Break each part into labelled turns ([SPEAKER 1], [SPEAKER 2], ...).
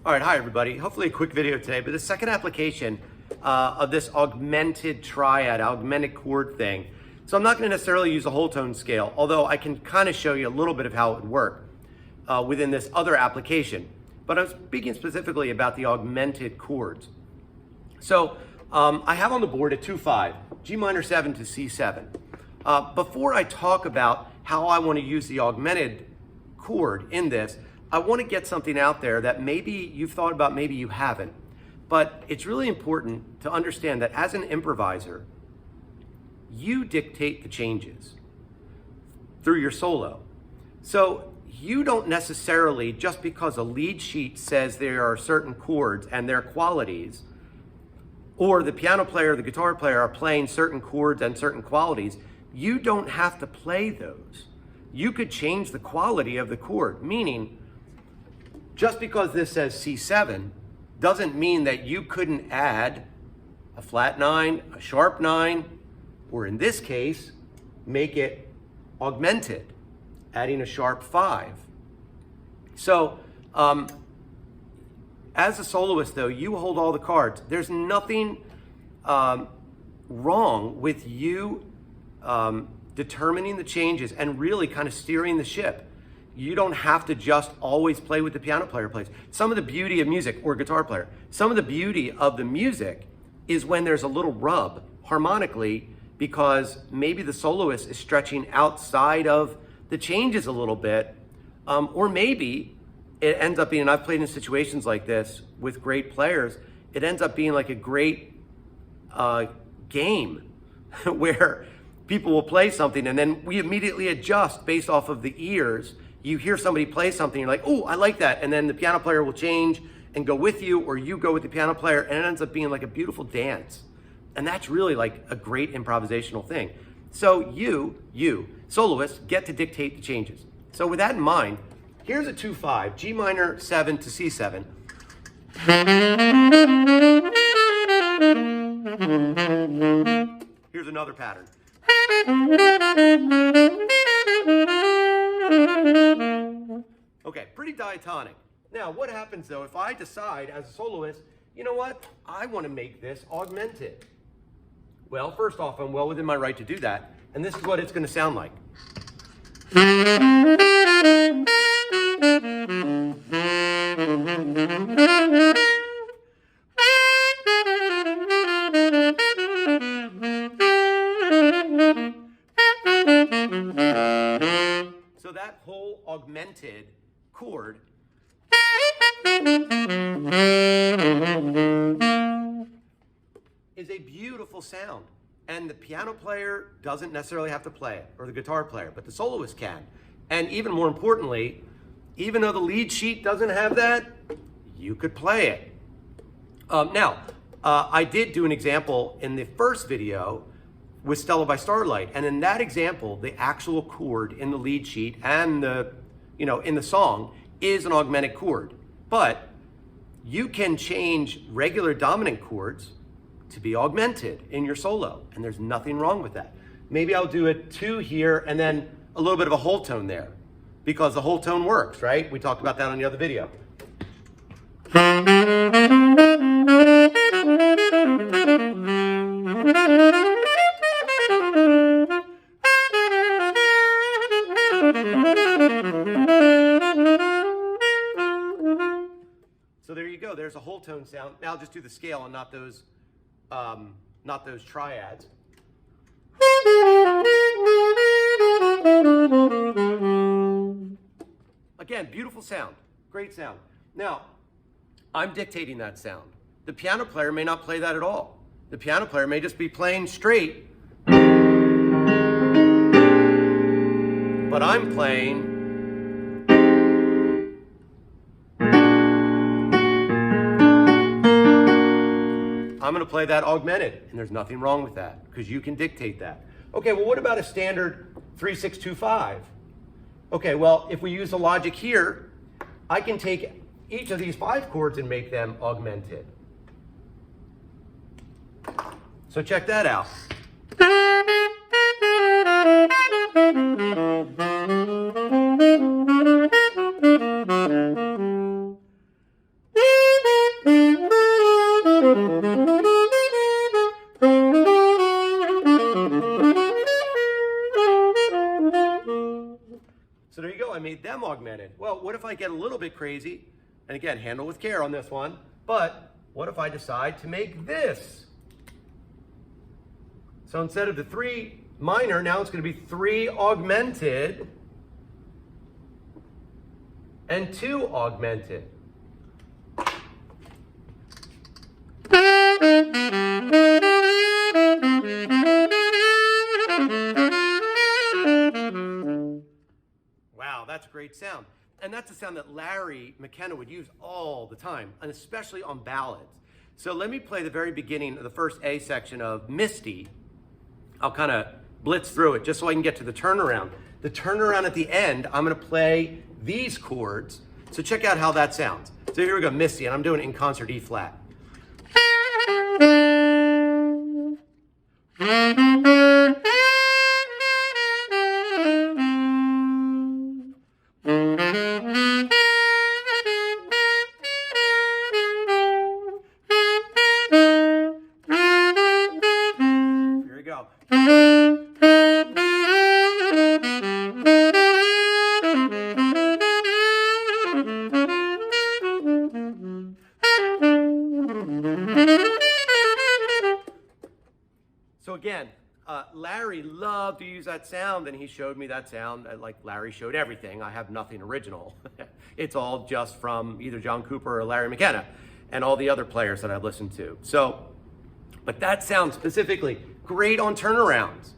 [SPEAKER 1] All right, hi everybody. Hopefully a quick video today, but the second application of this augmented triad, augmented chord thing. So I'm not going to necessarily use a whole tone scale, although I can kind of show you a little bit of how it would work within this other application. But I'm speaking specifically about the augmented chords. So I have on the board a 2-5, G minor 7 to C7. Before I talk about how I want to use the augmented chord in this, I want to get something out there that maybe you've thought about, maybe you haven't. But it's really important to understand that as an improviser, you dictate the changes through your solo. So you don't necessarily, just because a lead sheet says there are certain chords and their qualities, or the piano player, the guitar player are playing certain chords and certain qualities, you don't have to play those. You could change the quality of the chord, meaning just because this says C7 doesn't mean that you couldn't add a flat 9, a sharp 9, or in this case, make it augmented, adding a sharp 5. So, as a soloist though, you hold all the cards. There's nothing wrong with you determining the changes and really kind of steering the ship. You don't have to just always play with the piano player plays. Some of the beauty of music, or guitar player, some of the beauty of the music is when there's a little rub harmonically, because maybe the soloist is stretching outside of the changes a little bit, or maybe it ends up being, and I've played in situations like this with great players, it ends up being like a great game where people will play something and then we immediately adjust based off of the ears. You hear somebody play something, you're like, oh, I like that. And then the piano player will change and go with you, or you go with the piano player, and it ends up being like a beautiful dance. And that's really like a great improvisational thing. So you, soloists, get to dictate the changes. So with that in mind, here's a 2-5, G minor 7 to C7. Here's another pattern. Okay, pretty diatonic. Now, what happens though if I decide as a soloist, you know what, I want to make this augmented? Well, first off, I'm well within my right to do that, and this is what it's going to sound like. So that whole augmented chord is a beautiful sound, and the piano player doesn't necessarily have to play it, or the guitar player, but the soloist can. And even more importantly, even though the lead sheet doesn't have that, you could play it. I did do an example in the first video with Stella by Starlight, and in that example, the actual chord in the lead sheet and the, in the song is an augmented chord. But you can change regular dominant chords to be augmented in your solo, and there's nothing wrong with that. Maybe I'll do a 2 here and then a little bit of a whole tone there, because the whole tone works, right? We talked about that on the other video. So there you go, there's a whole tone sound. Now I'll just do the scale and not those triads. Again, beautiful sound, great sound. Now, I'm dictating that sound. The piano player may not play that at all. The piano player may just be playing straight, but I'm playing I'm going to play that augmented, and there's nothing wrong with that because you can dictate that. Okay, well, what about a standard 3-6-2-5? Okay, well, if we use the logic here, I can take each of these 5 chords and make them augmented. So check that out. augmented. Well, what if I get a little bit crazy? And again, handle with care on this one. But what if I decide to make this? So instead of the 3 minor, now it's going to be 3 augmented and 2 augmented. Wow, that's a great sound. And that's a sound that Larry McKenna would use all the time, and especially on ballads. So let me play the very beginning of the first A section of Misty. I'll kind of blitz through it just so I can get to the turnaround. The turnaround at the end, I'm going to play these chords. So check out how that sounds. So here we go, Misty, and I'm doing it in concert E flat. Here we go. So again, Larry loved to use that sound, and he showed me that sound. Like Larry showed everything. I have nothing original. It's all just from either John Cooper or Larry McKenna and all the other players that I've listened to. So, but that sound specifically, great on turnarounds.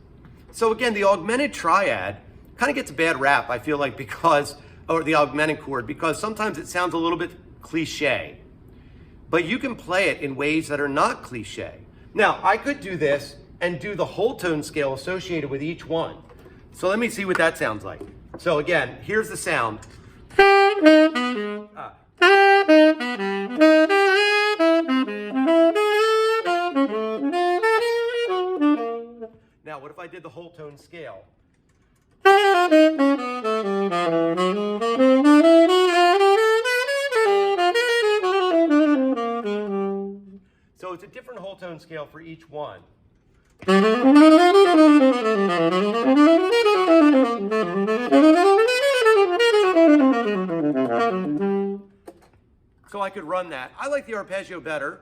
[SPEAKER 1] So again, the augmented triad kind of gets a bad rap, I feel like, because, or the augmented chord, because sometimes it sounds a little bit cliche. But you can play it in ways that are not cliche. Now, I could do this and do the whole tone scale associated with each one. So let me see what that sounds like. So again, here's the sound. Now, what if I did the whole tone scale? So it's a different whole tone scale for each one. So I could run that. I like the arpeggio better.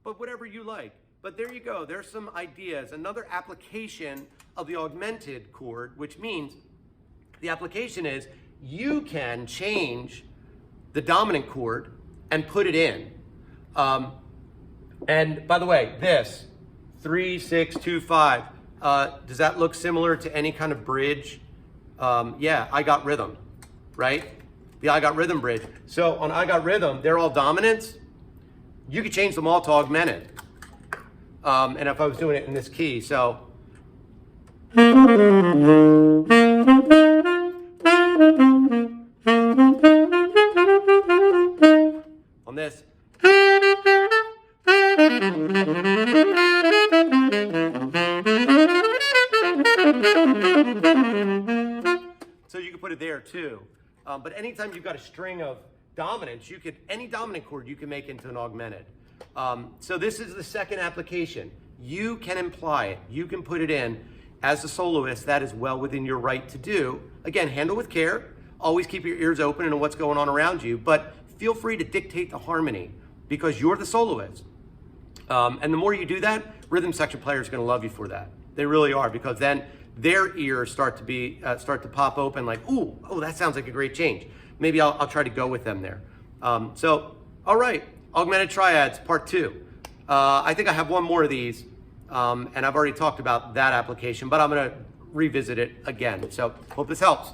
[SPEAKER 1] But whatever you like. But there you go. There's some ideas. Another application of the augmented chord, which means the application is you can change the dominant chord and put it in. And by the way, this 3, 6, 2, 5. Does that look similar to any kind of bridge? Yeah, I Got Rhythm, right? The I Got Rhythm bridge. So on I Got Rhythm, they're all dominants. You could change them all to augmented. And if I was doing it in this key, so. On this. So you can put it there too. But anytime you've got a string of dominants, you could, any dominant chord you can make into an augmented. So this is the second application. You can imply it. You can put it in. As a soloist, that is well within your right to do. Again, handle with care. Always keep your ears open to what's going on around you, but feel free to dictate the harmony because you're the soloist. And the more you do that, rhythm section players are going to love you for that. They really are, because then their ears start to pop open like, ooh, oh, that sounds like a great change. Maybe I'll try to go with them there. So, all right, augmented triads, part 2. I think I have one more of these, and I've already talked about that application, but I'm going to revisit it again. So, hope this helps.